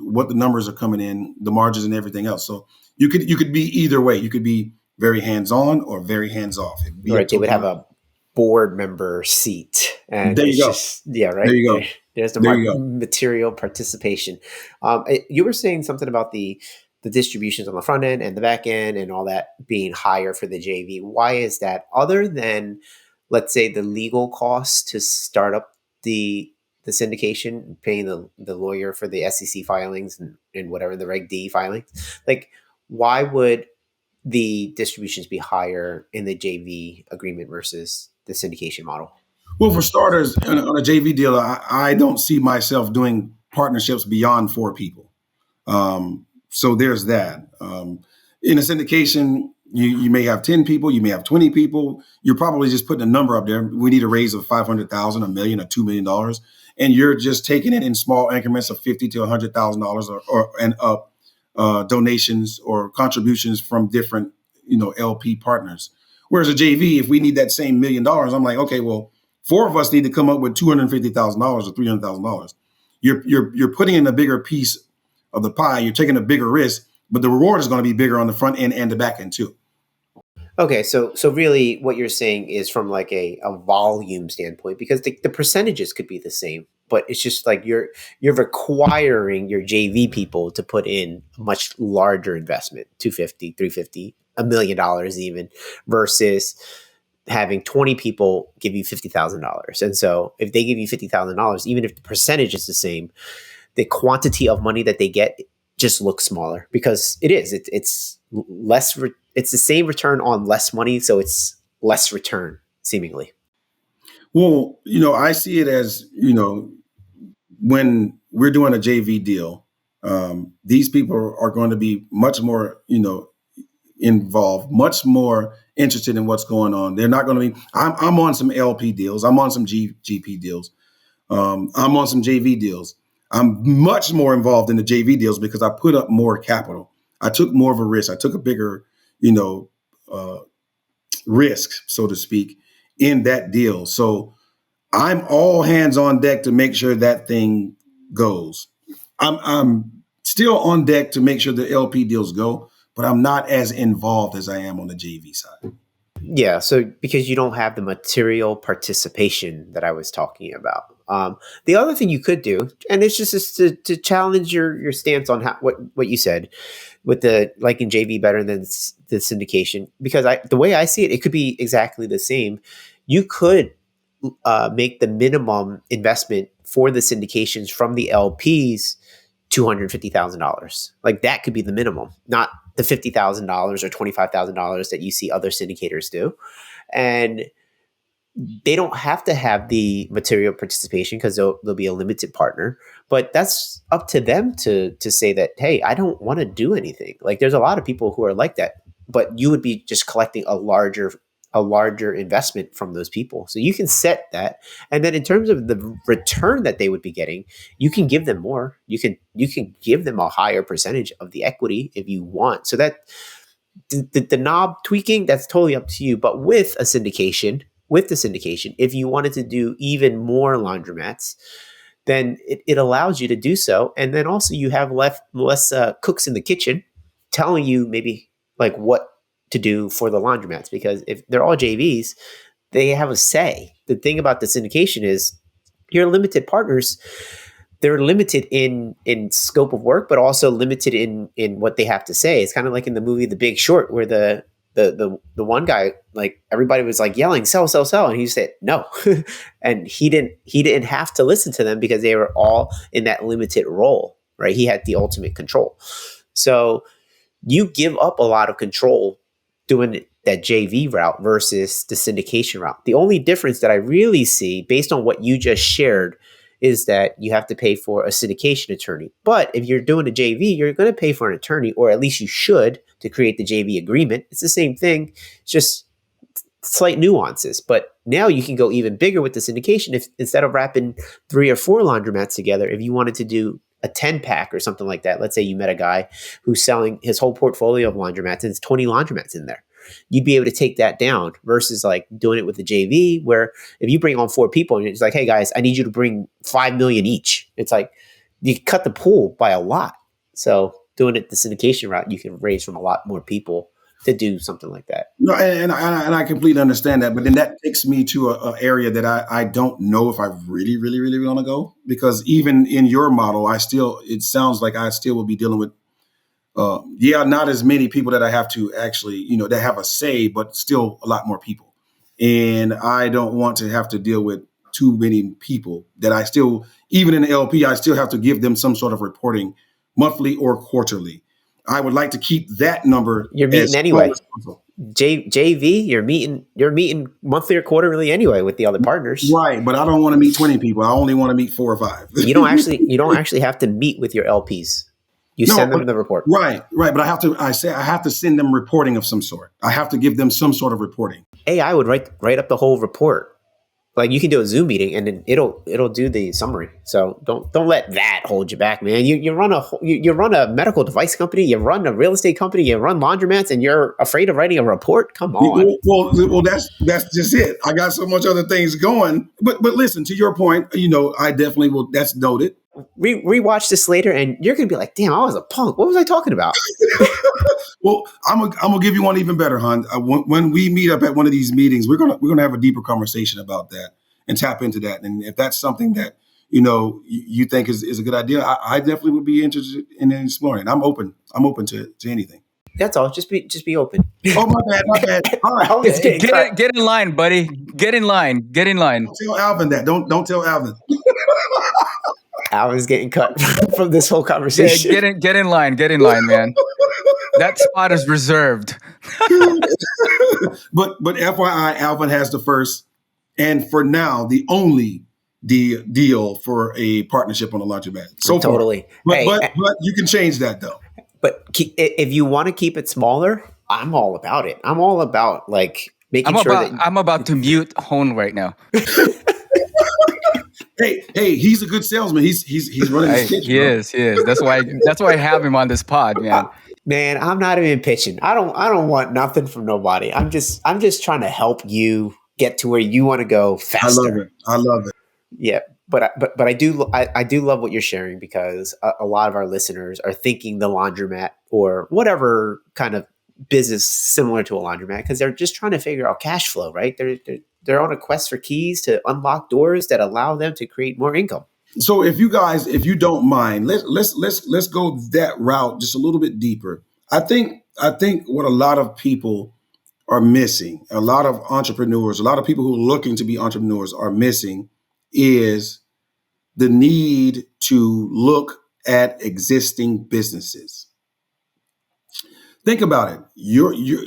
what the numbers are coming in, the margins, and everything else. So you could be either way. You could be very hands on or very hands off. It'd be up Right. They to would have the. a board member seat and There you it's go. just, yeah, There right you there. go. There's the There you go. material participation. You were saying something about the distributions on the front end and the back end and all that being higher for the JV. Why is that? Other than, let's say, the legal costs to start up the syndication, paying the lawyer for the SEC filings and whatever the Reg D filings, like why would the distributions be higher in the JV agreement versus the syndication model? Well, for starters, on a JV deal, I don't see myself doing partnerships beyond 4 people. So there's that. In a syndication, you may have 10 people, you may have 20 people. You're probably just putting a number up there. We need a raise of 500,000, a million, or $2 million, and you're just taking it in small increments of 50 to $100,000 or and up, donations or contributions from different LP partners. Whereas a JV, if we need that same $1 million, I'm like, okay, well, 4 of us need to come up with $250,000 or $300,000. You're putting in a bigger piece of the pie. You're taking a bigger risk, but the reward is going to be bigger on the front end and the back end too. Okay, so really what you're saying is from like a volume standpoint, because the percentages could be the same, but it's just like you're requiring your JV people to put in a much larger investment, 250, 350, $1 million even, versus having 20 people give you $50,000. And so if they give you $50,000, even if the percentage is the same, the quantity of money that they get just looks smaller because it's less. It's the same return on less money, so it's less return seemingly. Well, I see it as, when we're doing a JV deal, these people are going to be much more, involved, much more interested in what's going on. They're not going to be. I'm on some LP deals. I'm on some GP deals. I'm on some JV deals. I'm much more involved in the JV deals because I put up more capital. I took more of a risk. I took a bigger, uh, risk, so to speak. in that deal. So I'm all hands on deck to make sure that thing goes. I'm still on deck to make sure the LP deals go, but I'm not as involved as I am on the JV side. Yeah, so because you don't have the material participation that I was talking about. The other thing you could do, and it's just to challenge your stance on what you said with the liking JV better than the syndication, because the way I see it, it could be exactly the same. You could make the minimum investment for the syndications from the LPs $250,000. Like that could be the minimum, not the $50,000 or $25,000 that you see other syndicators do. And they don't have to have the material participation because they'll be a limited partner, but that's up to them to say that, hey, I don't want to do anything. Like there's a lot of people who are like that, but you would be just collecting a larger investment from those people. So you can set that. And then in terms of the return that they would be getting, you can give them more. You can give them a higher percentage of the equity if you want. So that the knob tweaking, that's totally up to you. But with the syndication, if you wanted to do even more laundromats, then it allows you to do so. And then also you have less cooks in the kitchen telling you maybe like what to do for the laundromats, because if they're all JVs, they have a say. The thing about the syndication is your limited partners, they're limited in scope of work, but also limited in what they have to say. It's kind of like in the movie The Big Short, where the one guy, like everybody was like yelling, sell, sell, sell. And he said, no. And he didn't have to listen to them because they were all in that limited role, right? He had the ultimate control. So you give up a lot of control doing that JV route versus the syndication route. The only difference that I really see based on what you just shared is that you have to pay for a syndication attorney. But if you're doing a JV, you're going to pay for an attorney, or at least you should, to create the JV agreement. It's the same thing, it's just slight nuances. But now you can go even bigger with the syndication. If instead of wrapping 3 or 4 laundromats together, if you wanted to do a 10-pack or something like that, let's say you met a guy who's selling his whole portfolio of laundromats and it's 20 laundromats in there, you'd be able to take that down versus like doing it with the JV, where if you bring on 4 people and it's like, hey guys, I need you to bring 5 million each. It's like you cut the pool by a lot. So doing it the syndication route, you can raise from a lot more people to do something like that. No, and I completely understand that, but then that takes me to an area that I don't know if I really, really, really want to go, because even in your model, it sounds like I still will be dealing with, not as many people that I have to actually, that have a say, but still a lot more people. And I don't want to have to deal with too many people that I still, even in the LP, I still have to give them some sort of reporting monthly or quarterly. I would like to keep that number. You're meeting anyway. JV, you're meeting monthly or quarterly anyway with the other partners. Right, but I don't want to meet 20 people. I only want to meet 4 or 5. You don't actually have to meet with your LPs. You send them the report. Right. But I have to send them reporting of some sort. I have to give them some sort of reporting. AI would write up the whole report. Like you can do a Zoom meeting and then it'll do the summary. So don't let that hold you back, man. You run a medical device company, you run a real estate company, you run laundromats, and you're afraid of writing a report? Come on. Well, that's just it. I got so much other things going. But listen, to your point, I definitely will. That's noted. Rewatch this later, and you're gonna be like, "Damn, I was a punk. What was I talking about?" Well, I'm gonna give you one even better, hon. When we meet up at one of these meetings, we're gonna have a deeper conversation about that and tap into that. And if that's something that you think is a good idea, I definitely would be interested in exploring. I'm open to anything. That's all. Just be open. Oh, my bad. All right, get in line, buddy. Get in line. Don't tell Alvin that. Don't tell Alvin. Alvin's getting cut from this whole conversation. Yeah, get in line, man. That spot is reserved. But FYI, Alvin has the first, and for now, the only deal for a partnership on a laundromat. So totally. But you can change that though. But if you want to keep it smaller, I'm all about it. I'm all about like making I'm about to mute Hoan right now. Hey, he's a good salesman. He's running his kitchen. He is. That's why I have him on this pod, man. Man, I'm not even pitching. I don't want nothing from nobody. I'm just trying to help you get to where you want to go I love faster. it. I love it. Yeah, but I do love what you're sharing, because a lot of our listeners are thinking the laundromat or whatever kind of business similar to a laundromat, because they're just trying to figure out cash flow, right? They're on a quest for keys to unlock doors that allow them to create more income. So if you don't mind, let's go that route just a little bit deeper. I think what a lot of people are missing, a lot of entrepreneurs, a lot of people who are looking to be entrepreneurs are missing, is the need to look at existing businesses. Think about it.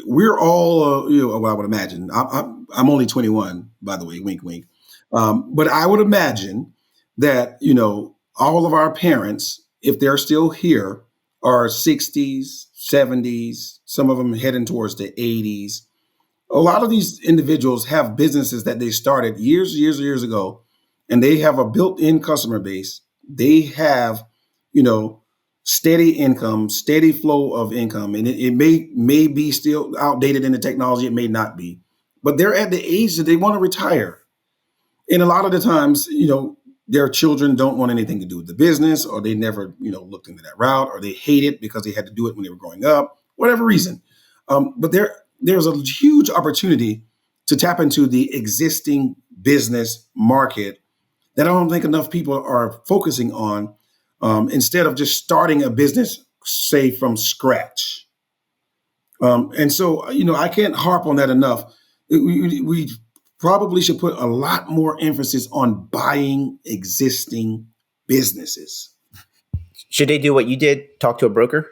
We're all, well, I would imagine. I'm only 21, by the way. Wink, wink. But I would imagine that all of our parents, if they're still here, are 60s, 70s. Some of them heading towards the 80s. A lot of these individuals have businesses that they started years ago, and they have a built-in customer base. They have, you know, steady income, steady flow of income, and it may be still outdated in the technology. It may not be, but they're at the age that they want to retire. And a lot of the times, their children don't want anything to do with the business, or they never, looked into that route, or they hate it because they had to do it when they were growing up, whatever reason. But there's a huge opportunity to tap into the existing business market that I don't think enough people are focusing on, instead of just starting a business, say, from scratch. And so, I can't harp on that enough. We probably should put a lot more emphasis on buying existing businesses. Should they do what you did? Talk to a broker?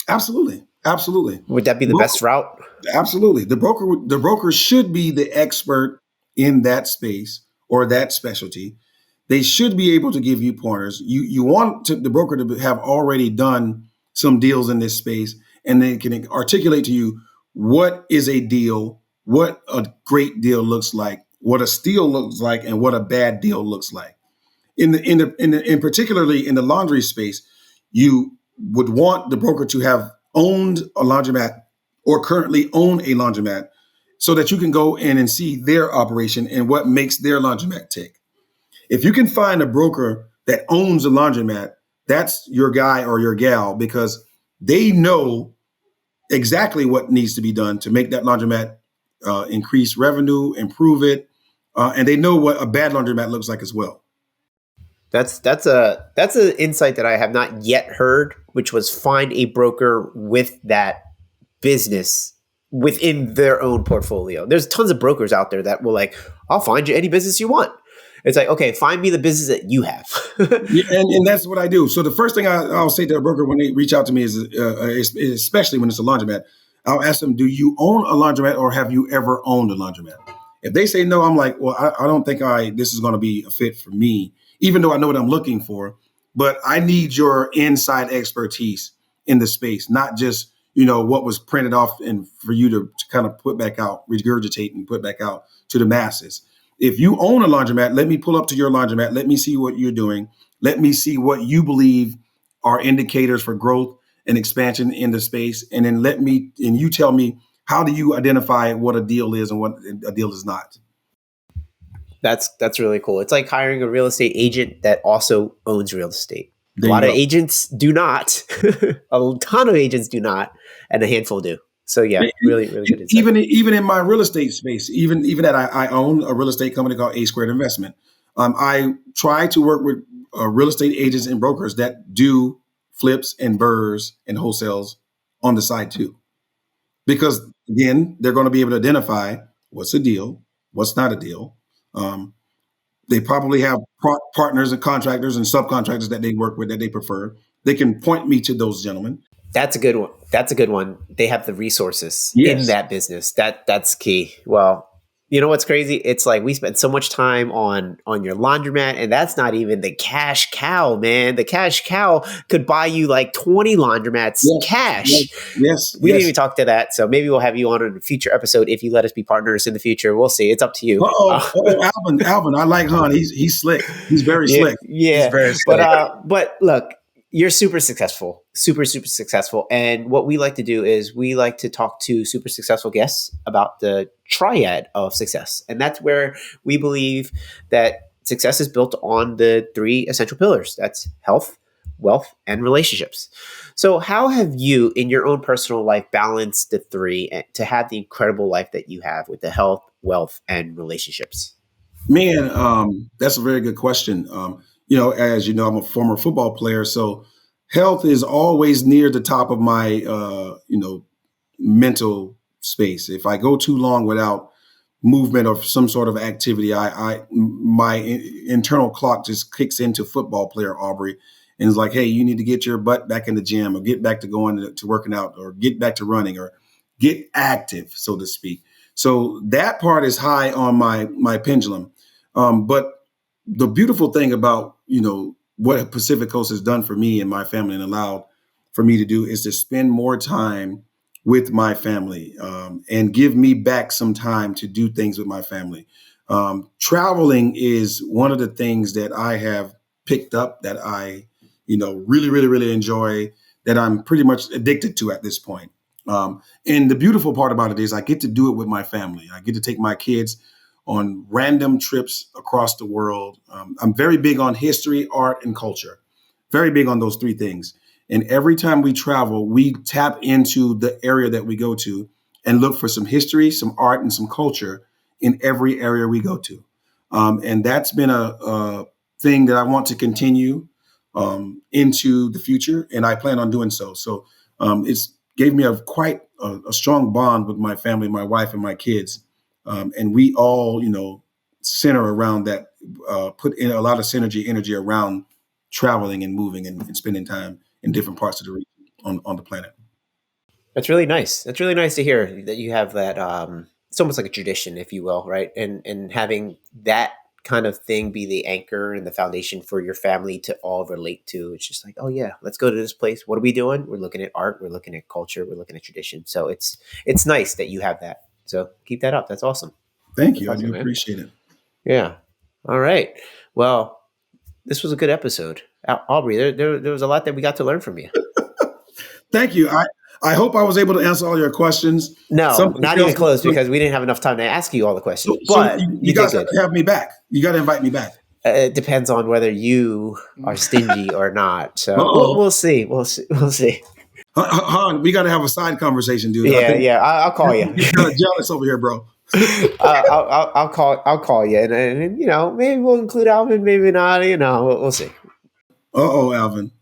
Absolutely. Absolutely. Would that be the best route? Absolutely. The broker should be the expert in that space or that specialty. They should be able to give you pointers. You want the broker to have already done some deals in this space, and they can articulate to you what is a deal, what a great deal looks like, what a steal looks like, and what a bad deal looks like. In particularly in the laundry space, you would want the broker to have owned a laundromat or currently own a laundromat, so that you can go in and see their operation and what makes their laundromat tick. If you can find a broker that owns a laundromat, that's your guy or your gal, because they know exactly what needs to be done to make that laundromat increase revenue, improve it, and they know what a bad laundromat looks like as well. That's an insight that I have not yet heard, which was find a broker with that business within their own portfolio. There's tons of brokers out there that will I'll find you any business you want. It's like, okay, find me the business that you have. Yeah, and that's what I do. So the first thing I'll say to a broker when they reach out to me is especially when it's a laundromat, I'll ask them, do you own a laundromat or have you ever owned a laundromat? If they say no, I'm like, well, I don't think this is going to be a fit for me, even though I know what I'm looking for. But I need your inside expertise in the space, not just, what was printed off and for you to kind of put back out, regurgitate and put back out to the masses. If you own a laundromat, let me pull up to your laundromat. Let me see what you're doing. Let me see what you believe are indicators for growth and expansion in the space. And then you tell me, how do you identify what a deal is and what a deal is not? That's really cool. It's like hiring a real estate agent that also owns real estate. There a lot you of go. agents do not. A ton of agents do not, and a handful do. So yeah, really, really good insight. Even in my real estate space, even that I own a real estate company called A Squared Investment. I try to work with real estate agents and brokers that do flips and burrs and wholesales on the side too, because again, they're going to be able to identify what's a deal, what's not a deal. They probably have partners and contractors and subcontractors that they work with that they prefer. They can point me to those gentlemen. That's a good one. That's a good one. They have the resources Yes. in that business. That's key. Well, you know what's crazy? It's like we spend so much time on your laundromat, and that's not even the cash cow, man. The cash cow could buy you like 20 laundromats cash. Yes. We didn't even talk to that, so maybe we'll have you on a future episode if you let us be partners in the future. We'll see. It's up to you. Alvin, I like Hoan. He's slick. He's very slick. Yeah, He's very slick. But look, you're super successful, super successful. And what we like to do is we like to talk to super successful guests about the triad of success. And that's where we believe that success is built on the three essential pillars. That's health, wealth, and relationships. So how have you in your own personal life balanced the three to have the incredible life that you have with the health, wealth, and relationships? Man, that's a very good question. As you know, I'm a former football player, so health is always near the top of my, mental space. If I go too long without movement or some sort of activity, my internal clock just kicks into football player Aubrey, and is like, hey, you need to get your butt back in the gym, or get back to going to working out, or get back to running, or get active, so to speak. So that part is high on my pendulum. But the beautiful thing about, what Pacific Coast has done for me and my family and allowed for me to do is to spend more time with my family, and give me back some time to do things with my family. Traveling is one of the things that I have picked up that I, really, really, really enjoy, that I'm pretty much addicted to at this point. And the beautiful part about it is I get to do it with my family. I get to take my kids on random trips across the world. I'm very big on history, art, and culture. Very big on those three things. And every time we travel, we tap into the area that we go to and look for some history, some art, and some culture in every area we go to. And that's been a thing that I want to continue into the future, and I plan on doing so. So it's gave me quite a strong bond with my family, my wife, and my kids. And we all, center around that, put in a lot of synergy energy around traveling and moving and spending time in different parts of the region on the planet. That's really nice. That's really nice to hear that you have that. It's almost like a tradition, if you will, right? And having that kind of thing be the anchor and the foundation for your family to all relate to. It's just like, oh yeah, let's go to this place. What are we doing? We're looking at art. We're looking at culture. We're looking at tradition. So it's nice that you have that. So keep that up. That's awesome. Thank you. That's I do awesome, man. appreciate it. Yeah. All right. Well, this was a good episode. Aubrey, there was a lot that we got to learn from you. Thank you. I hope I was able to answer all your questions. No, Something not else- even close, because we didn't have enough time to ask you all the questions. So But you guys did have good. to have me back. You got to invite me back. It depends on whether you are stingy or not. So Uh-oh. we'll see. We'll see. Han, we got to have a side conversation, dude. Yeah. I'll call you. You're kind of jealous over here, bro. I'll call you, and maybe we'll include Alvin, maybe not. We'll see. Uh-oh, Alvin.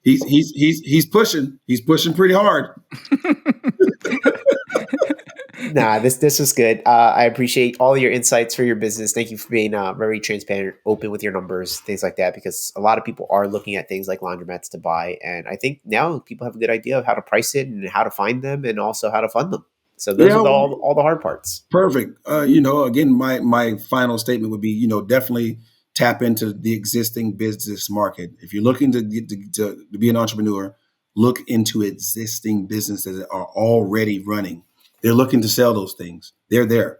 He's pushing. He's pushing pretty hard. Nah, this was good. I appreciate all your insights for your business. Thank you for being very transparent, open with your numbers, things like that, because a lot of people are looking at things like laundromats to buy. And I think now people have a good idea of how to price it and how to find them and also how to fund them. So those are all the hard parts. Perfect. Again, my final statement would be, definitely tap into the existing business market. If you're looking to be an entrepreneur, look into existing businesses that are already running. They're looking to sell those things. They're there.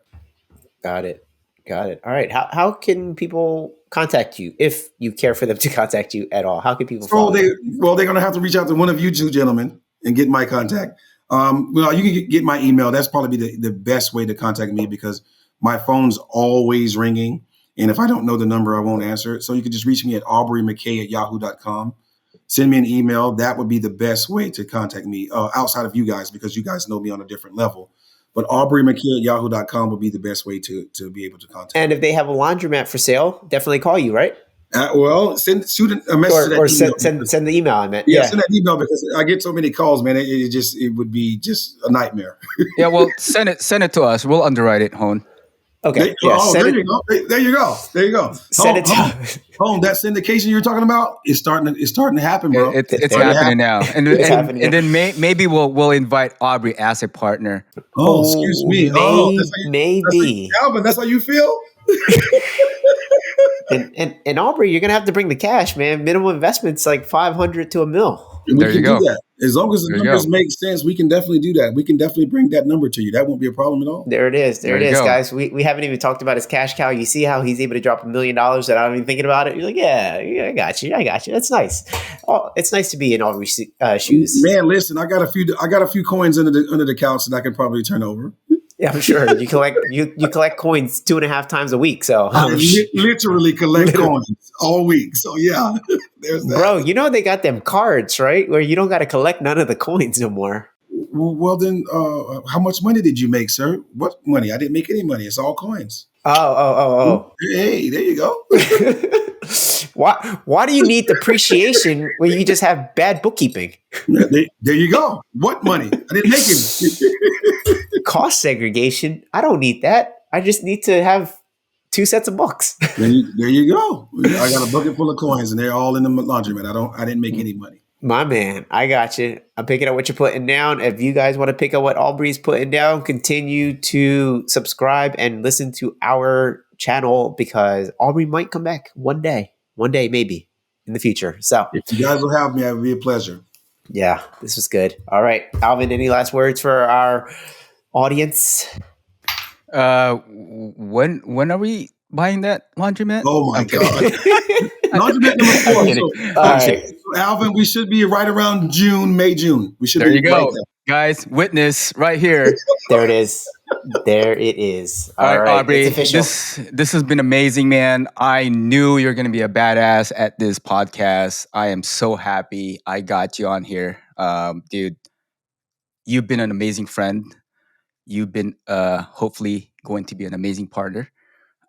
Got it. All right. How can people contact you, if you care for them to contact you at all? How can people follow you? They're going to have to reach out to one of you two gentlemen and get my contact. You can get my email. That's probably the best way to contact me, because my phone's always ringing. And if I don't know the number, I won't answer it. So you can just reach me at aubreymckay@yahoo.com. Send me an email. That would be the best way to contact me outside of you guys, because you guys know me on a different level. But aubreymckay@yahoo.com would be the best way to be able to contact me. And if they have a laundromat for sale, definitely call you, right? Shoot a message Or to that email. send the email. I meant. Yeah, send that email, because I get so many calls, man. It would be just a nightmare. Yeah, well, send it to us. We'll underwrite it, Hoan. Okay. There you go. There you go. Send it to Home, that syndication you're talking about is starting to happen, bro. It's happening now, and happening. And then maybe we'll invite Aubrey as a partner. Oh, excuse me. Maybe. Alvin, that's how you feel? And Aubrey, you're gonna have to bring the cash, man. Minimum investment's like 500 to $1 million. We There you can do go. that. As long as the There you numbers go. make sense, we can definitely do that. We can definitely bring that number to you. That won't be a problem at all. There it is. There There it you is, go. guys. We haven't even talked about his cash cow. You see how he's able to drop $1 million without even thinking about it? You're like, yeah, I got you. That's nice. Oh, it's nice to be in Aubrey's shoes. Man, listen, I got a few coins under the couch that I can probably turn over. Yeah, I'm sure you collect coins 2.5 times a week. So I literally collect coins all week. So yeah, there's that. bro, you know they got them cards, right? Where you don't got to collect none of the coins no more. Well then, how much money did you make, sir? What money? I didn't make any money. It's all coins. Oh. Hey, there you go. Why do you need depreciation when you just have bad bookkeeping? There you go. What money? I didn't make any. Cost segregation. I don't need that. I just need to have 2 sets of books. There you go. I got a bucket full of coins, and they're all in the laundromat. I didn't make any money. My man, I got you. I'm picking up what you're putting down. If you guys want to pick up what Aubrey's putting down, continue to subscribe and listen to our channel because Aubrey might come back one day maybe in the future. So If you guys will have me, it would be a pleasure. yeah, this was good. All right, Alvin, any last words for our audience? When are we buying that laundromat? Oh my I'm kidding. God. Laundromat number 4. I'm kidding. All right. Alvin, we should be right around May, June. We should There be you go, right there. guys. Witness right here. There it is. There it is. All right, Aubrey. It's official. This has been amazing, man. I knew you're gonna be a badass at this podcast. I am so happy I got you on here, dude. You've been an amazing friend. You've been hopefully going to be an amazing partner.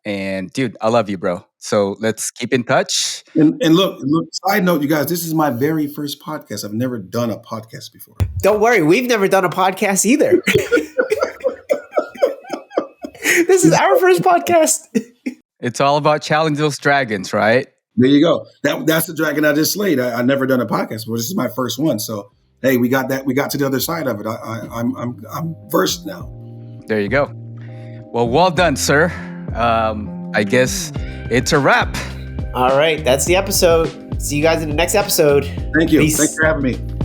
And dude, I love you, bro. So let's keep in touch. And look, side note, you guys, this is my very first podcast. I've never done a podcast before. Don't worry, we've never done a podcast either. This is our first podcast. It's all about challenging those dragons, right? There you go. That's the dragon I just slayed. I never done a podcast before. This is my first one. So hey, we got that. We got to the other side of it. I'm versed now. There you go. Well done, sir. I guess it's a wrap. All right, that's the episode. See you guys in the next episode. Thank you. Peace. Thanks for having me.